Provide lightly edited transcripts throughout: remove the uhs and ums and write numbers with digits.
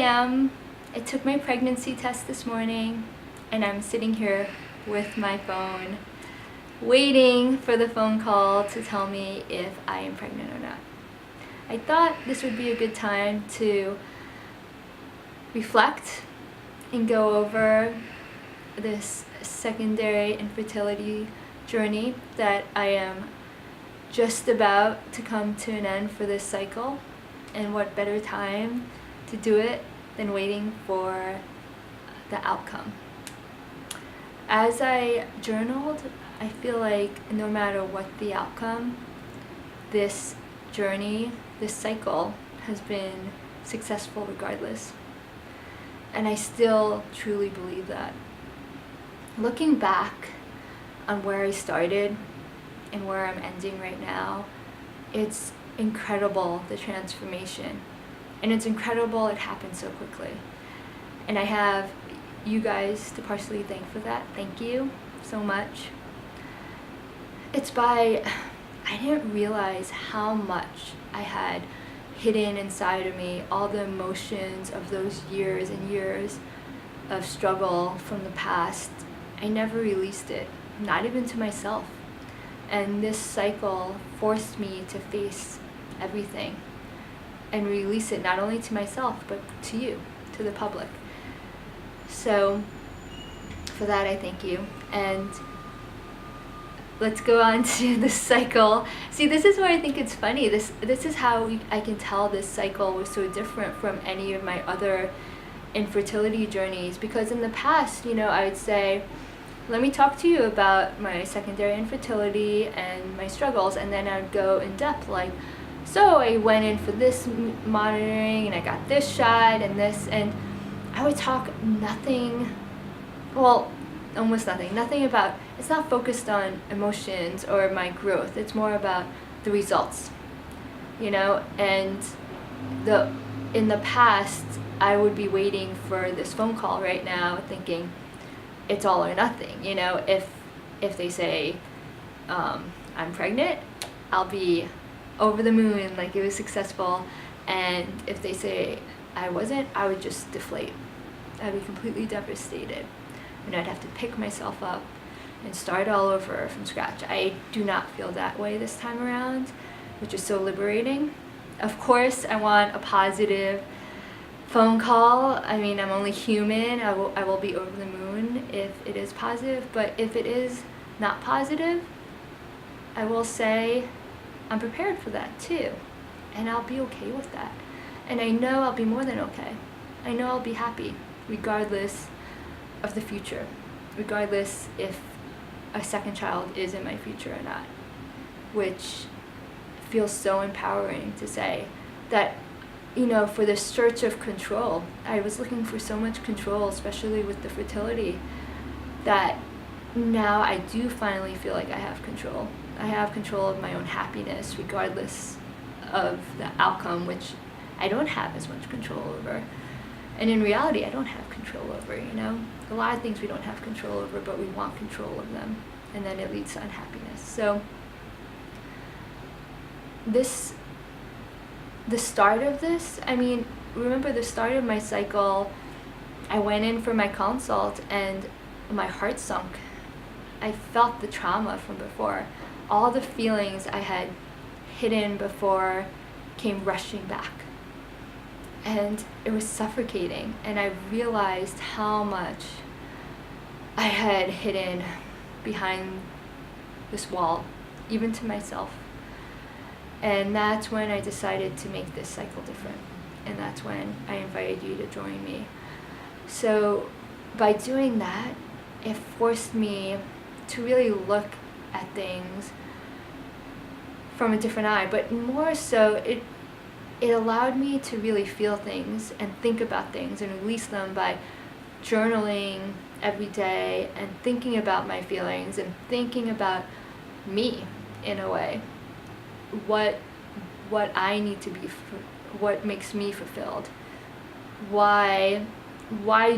I took my pregnancy test this morning and I'm sitting here with my phone waiting for the phone call to tell me if I am pregnant or not. I thought this would be a good time to reflect and go over this secondary infertility journey that I am just about to come to an end for this cycle, and what better time to do it than waiting for the outcome. As I journaled, I feel like no matter what the outcome, this journey, this cycle has been successful regardless. And I still truly believe that. Looking back on where I started and where I'm ending right now, it's incredible, the transformation. And it's incredible it happened so quickly. And I have you guys to partially thank for that. Thank you so much. I didn't realize how much I had hidden inside of me, all the emotions of those years and years of struggle from the past. I never released it, not even to myself. And this cycle forced me to face everything and release it, not only to myself, but to you, to the public. So for that, I thank you. And let's go on to the cycle. See, this is where I think it's funny. This is how I can tell this cycle was so different from any of my other infertility journeys. Because in the past, I would say, let me talk to you about my secondary infertility and my struggles, and then I'd go in depth, like, so I went in for this monitoring and I got this shot and this, and I would talk almost nothing about, it's not focused on emotions or my growth, it's more about the results, and in the past, I would be waiting for this phone call right now thinking it's all or nothing, if they say I'm pregnant, I'll be over the moon, like it was successful, and if they say I wasn't, I would just deflate. I'd be completely devastated, and I'd have to pick myself up and start all over from scratch. I do not feel that way this time around, which is so liberating. Of course, I want a positive phone call. I mean, I'm only human. I will be over the moon if it is positive, but if it is not positive, I will say I'm prepared for that too, and I'll be okay with that. And I know I'll be more than okay. I know I'll be happy regardless of the future, regardless if a second child is in my future or not, which feels so empowering to say that, for the search of control, I was looking for so much control, especially with the fertility, that now I do finally feel like I have control. I have control of my own happiness regardless of the outcome, which I don't have as much control over. And in reality, I don't have control over, A lot of things we don't have control over, but we want control of them. And then it leads to unhappiness. So the start of this, remember the start of my cycle, I went in for my consult and my heart sunk. I felt the trauma from before. All the feelings I had hidden before came rushing back. And it was suffocating. And I realized how much I had hidden behind this wall, even to myself. And that's when I decided to make this cycle different. And that's when I invited you to join me. So by doing that, it forced me to really look at things from a different eye, but more so it allowed me to really feel things and think about things and release them by journaling every day and thinking about my feelings and thinking about me in a way, what I need to be, what makes me fulfilled, why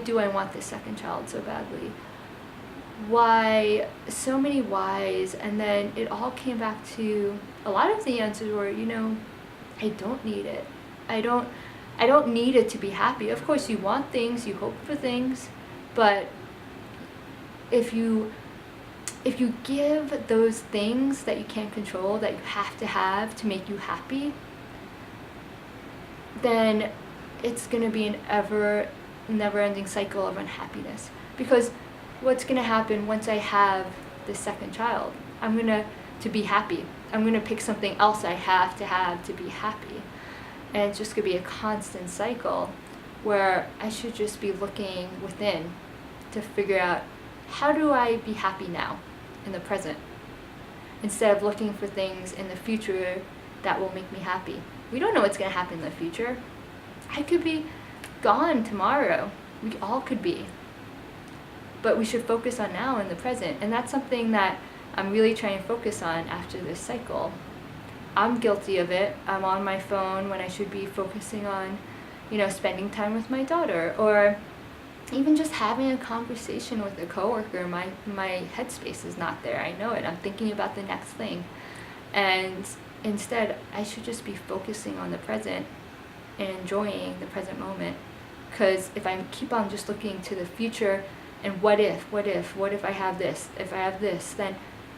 do I want this second child so badly, why, so many whys. And then it all came back to, a lot of the answers were, I don't need it. I don't need it to be happy. Of course, you want things, you hope for things, but if you give those things that you can't control, that you have to make you happy, then it's going to be an never-ending cycle of unhappiness. Because what's going to happen once I have this second child? I'm going to be happy. I'm going to pick something else I have to be happy. And it's just going to be a constant cycle where I should just be looking within to figure out, how do I be happy now, in the present, instead of looking for things in the future that will make me happy. We don't know what's going to happen in the future. I could be gone tomorrow. We all could be. But we should focus on now in the present. And that's something that I'm really trying to focus on after this cycle. I'm guilty of it. I'm on my phone when I should be focusing on, spending time with my daughter, or even just having a conversation with a coworker. My headspace is not there. I know it. I'm thinking about the next thing. And instead, I should just be focusing on the present and enjoying the present moment. Because if I keep on just looking to the future and what if I have this, then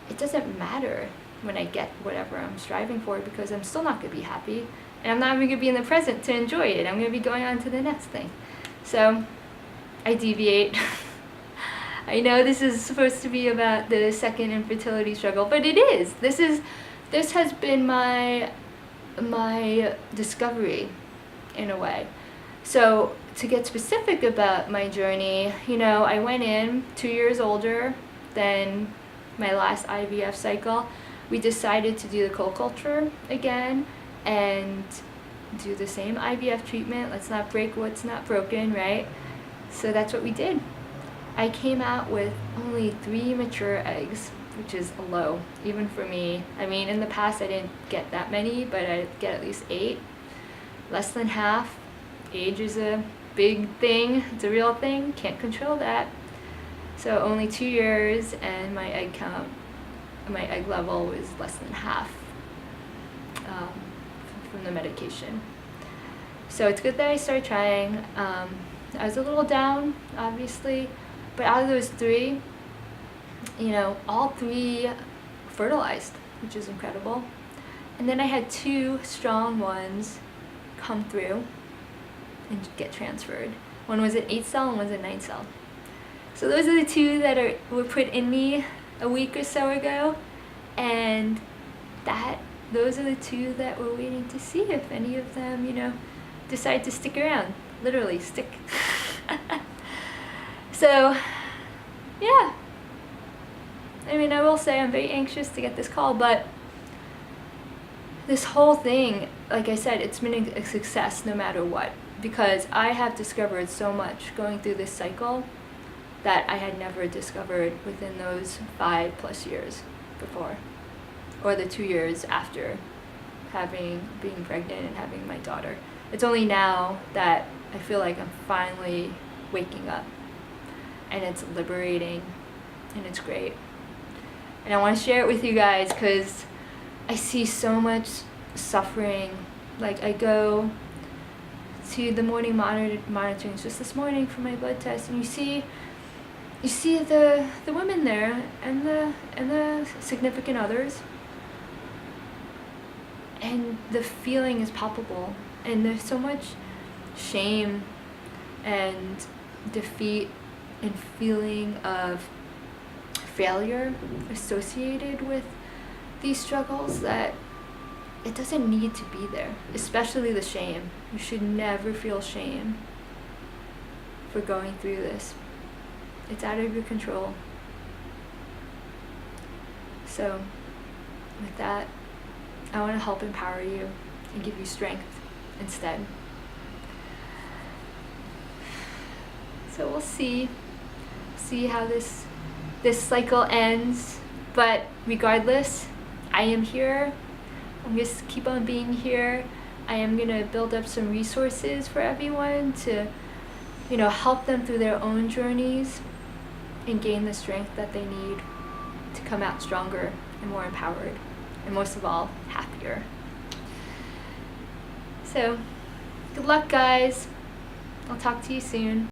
it doesn't matter when I get whatever I'm striving for, because I'm still not going to be happy. And I'm not even going to be in the present to enjoy it. I'm going to be going on to the next thing. So I deviate. I know this is supposed to be about the second infertility struggle, but it is. This has been my discovery, in a way. So to get specific about my journey, I went in 2 years older than my last IVF cycle. We decided to do the cold culture again and do the same IVF treatment. Let's not break what's not broken, right? So that's what we did. I came out with only 3 mature eggs, which is low, even for me. I mean, in the past I didn't get that many, but I get at least 8. Less than half. Age is a big thing. It's a real thing. Can't control that. So only 2 years, and my egg level was less than half from the medication. So it's good that I started trying. I was a little down, obviously, but out of those 3, all 3 fertilized, which is incredible. And then I had 2 strong ones come through and get transferred. One was an 8-cell and one was a 9-cell. So those are the 2 that were put in me a week or so ago, and those are the 2 that we're waiting to see if any of them, decide to stick around. Literally stick. So, yeah. I mean, I will say I'm very anxious to get this call, but this whole thing, like I said, it's been a success no matter what, because I have discovered so much going through this cycle that I had never discovered within those 5+ years before, or the 2 years after being pregnant and having my daughter. It's only now that I feel like I'm finally waking up, and it's liberating, and it's great. And I want to share it with you guys because I see so much suffering. Like, I go to the morning monitoring just this morning for my blood test, and you see the women there and the significant others, and the feeling is palpable, and there's so much shame and defeat and feeling of failure associated with these struggles that it doesn't need to be there, especially the shame. You should never feel shame for going through this. It's out of your control. So with that, I want to help empower you and give you strength instead. So we'll see how this cycle ends, but regardless, I am here. I'm just keep on being here. I am gonna build up some resources for everyone to, help them through their own journeys and gain the strength that they need to come out stronger and more empowered, and most of all, happier. So Good luck, guys. I'll talk to you soon.